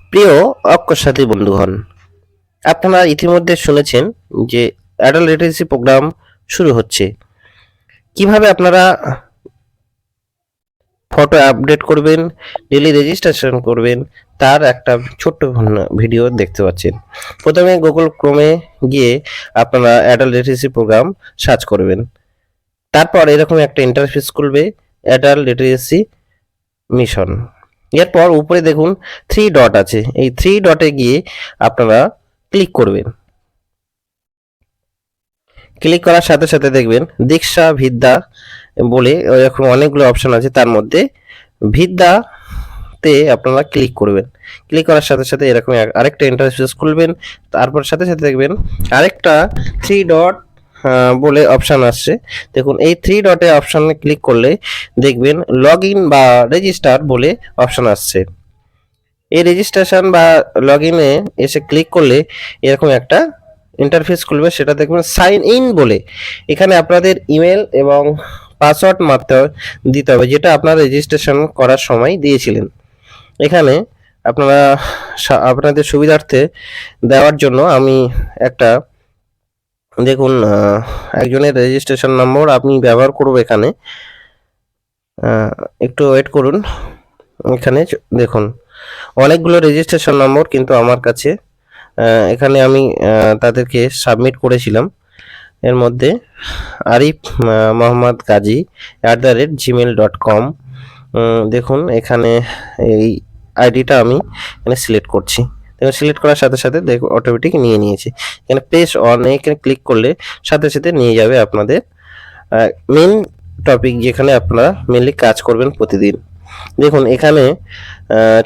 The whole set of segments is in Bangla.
প্রিয় অক্ষর বন্ধুগণ, আপনারা ইতিমধ্যে শুনেছেন যে অ্যাডাল্ট লিটারেসি প্রোগ্রাম শুরু হচ্ছে। কিভাবে আপনারা ফটো আপডেট করবেন, ডেলি রেজিস্ট্রেশন করবেন, তার একটা ছোট্ট ভিডিও দেখতে পাচ্ছেন। প্রথমে গুগল ক্রোমে গিয়ে আপনারা অ্যাডাল্ট লিটারেসি প্রোগ্রাম সার্চ করবেন। তারপর এরকম একটা ইন্টারফেস খুলবে, অ্যাডাল্ট লিটারেসি মিশন। এরপর উপরে দেখুন 3 ডট আছে, এই 3 ডটে গিয়ে আপনারা ক্লিক করবেন। ক্লিক করার সাথে সাথে দেখবেন দীক্ষা ভিদ্যা বলে এরকম অনেকগুলো অপশন আছে, তার মধ্যে ভিদ্যাতে আপনারা ক্লিক করবেন। ক্লিক করার সাথে সাথে এরকম আরেকটা ইন্টারফেস খুলবেন। তারপর সাথে সাথে দেখবেন আরেকটা 3 ডট বলে অপশন আসছে। দেখুন এই 3 ডটে অপশনে ক্লিক করলে দেখবেন লগ ইন বা রেজিস্টার বলে অপশন আসছে। এই রেজিস্ট্রেশন বা লগ ইনে এসে ক্লিক করলে এরকম একটা ইন্টারফেস খুলবে, সেটা দেখবেন সাইন ইন বলে। এখানে আপনাদের ইমেল এবং পাসওয়ার্ড মাত্র দিতে হবে, যেটা আপনারা রেজিস্ট্রেশন করার সময় দিয়েছিলেন। এখানে আপনারা আপনাদের সুবিধার্থে দেওয়ার জন্য আমি একটা দেখুন একজনের রেজিস্ট্রেশন নম্বর আমি ব্যবহার করব এখানে। একটু ওয়েট করুন। এখানে দেখুন অনেকগুলো রেজিস্ট্রেশন নম্বর কিন্তু আমার কাছে, এখানে আমি তাদেরকে সাবমিট করেছিলাম। এর মধ্যে আরিফ মোহাম্মদ গাজী @gmail.com। দেখুন এখানে এই আইডিটা আমি এখানে সিলেক্ট করছি। দেখুন সিলেক্ট করার সাথে সাথে দেখুন অটোমেটিক নিয়ে নিয়েছে। এখানে পেজ অন এখানে ক্লিক করলে সাথে সাথে নিয়ে যাবে আপনাদের মেন টপিক, যেখানে আপনারা মেনলি কাজ করবেন প্রতিদিন। দেখুন এখানে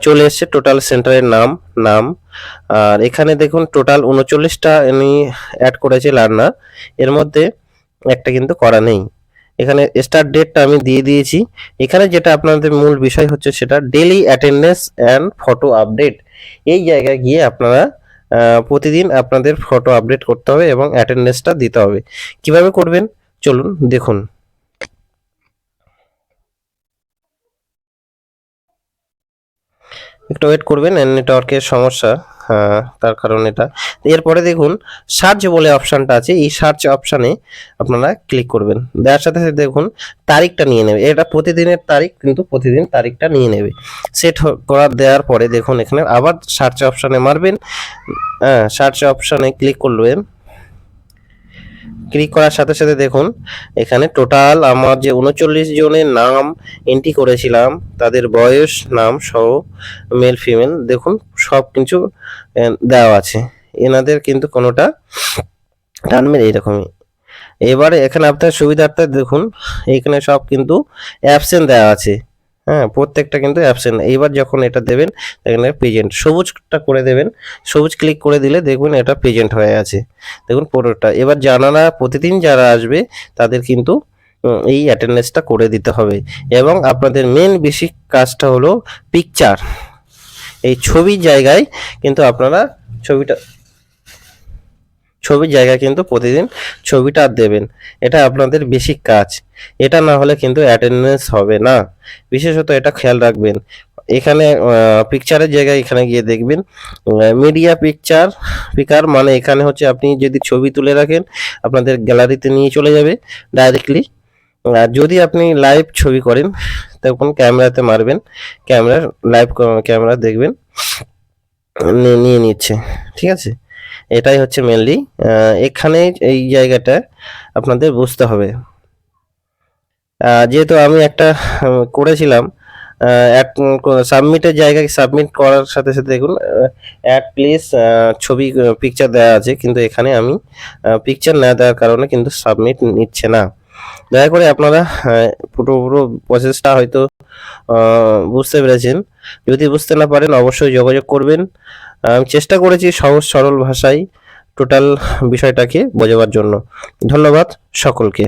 চলে এসছে টোটাল সেন্টারের নাম। আর এখানে দেখুন টোটাল 39টা আমি অ্যাড করেছি লার্নার, এর মধ্যে একটা কিন্তু করা নেই। এখানে স্টার্ট ডেটটা আমি দিয়ে দিয়েছি। এখানে যেটা আপনাদের মূল বিষয় হচ্ছে সেটা daily attendance and photo update. এই জায়গায় গিয়ে আপনারা প্রতিদিন আপনাদের ফটো আপডেট করতে হবে এবং অ্যাটেন্ডেন্সটা দিতে হবে। কিভাবে করবেন চলুন দেখুন। একটু ওয়েট করবেন, নেটওয়ার্কের সমস্যা, তার কারণ এটা। এরপরে দেখুন সার্চ বলে অপশানটা আছে, এই সার্চ অপশানে আপনারা ক্লিক করবেন। দেওয়ার সাথে সাথে দেখুন তারিখটা নিয়ে নেবে, এটা প্রতিদিনের তারিখ, কিন্তু প্রতিদিন তারিখটা নিয়ে নেবে। সেট করা দেওয়ার পরে দেখুন এখানে আবার সার্চ অপশানে মারবেন। সার্চ অপশানে ক্লিক করবেন। ক্লিক করার সাথে সাথে দেখুন এখানে টোটাল আমার যে 39 জনের নাম এন্ট্রি করেছিলাম, তাদের বয়স, নাম সহ মেল ফিমেল দেখুন সব কিছু দেওয়া আছে। এনাদের কিন্তু কোনোটা টানবেন এইরকমই। এবারে এখানে আপনার সুবিধার্থে দেখুন এখানে সব কিন্তু অ্যাবসেন্ট দেওয়া আছে। প্রত্যেকটা কিন্তু অ্যাবসেন্ট। এইবার যখন এটা দেবেন এখানে প্রেজেন্ট সবুজটা করে দেবেন। সবুজ ক্লিক করে দিলে দেখুন এটা প্রেজেন্ট হয়ে আছে। দেখুন পুরোটা। এবার জানারা প্রতিদিন যারা আসবে তাদের কিন্তু এই অ্যাটেন্ডেন্সটা করে দিতে হবে। এবং আপনাদের মেন বেসিক কাজটা হলো পিকচার। এই ছবির জায়গায় কিন্তু আপনারা ছবির জায়গায় কিন্তু প্রতিদিন ছবিটা দেবেন। এটা আপনাদের বেসিক কাজ। এটা না হলে কিন্তু অ্যাটেন্ডেন্স হবে না। বিশেষত এটা খেয়াল রাখবেন। এখানে পিকচারের জায়গায় এখানে গিয়ে দেখবেন মিডিয়া পিকার, মানে এখানে হচ্ছে আপনি যদি ছবি তুলে রাখেন আপনাদের গ্যালারিতে নিয়ে চলে যাবে ডাইরেক্টলি। আর যদি আপনি লাইভ ছবি করেন তখন ক্যামেরাতে মারবেন, লাইভ ক্যামেরা দেখবেন নিয়ে নিচ্ছে। ঠিক আছে, এটাই হচ্ছে মেনলি এখানে এই জায়গাটা আপনাদের বুঝতে হবে। যেহেতু আমি একটা করেছিলাম সাবমিটের জায়গায়, সাবমিট করার সাথে সাথে দেখুন অ্যাড প্লিজ ছবি পিকচার দেওয়া আছে, কিন্তু এখানে আমি পিকচার না দেওয়ার কারণে কিন্তু সাবমিট নিচ্ছে না। দয়া করে আপনারা পুরো প্রসেসটা হয়তো বুঝতে পেরেছেন। যদি বুঝতে না পারেন অবশ্যই যোগাযোগ করবেন। আমি চেষ্টা করেছি সহজ সরল ভাষায় টোটাল বিষয়টাকে বোঝাবার জন্য। ধন্যবাদ সকলকে।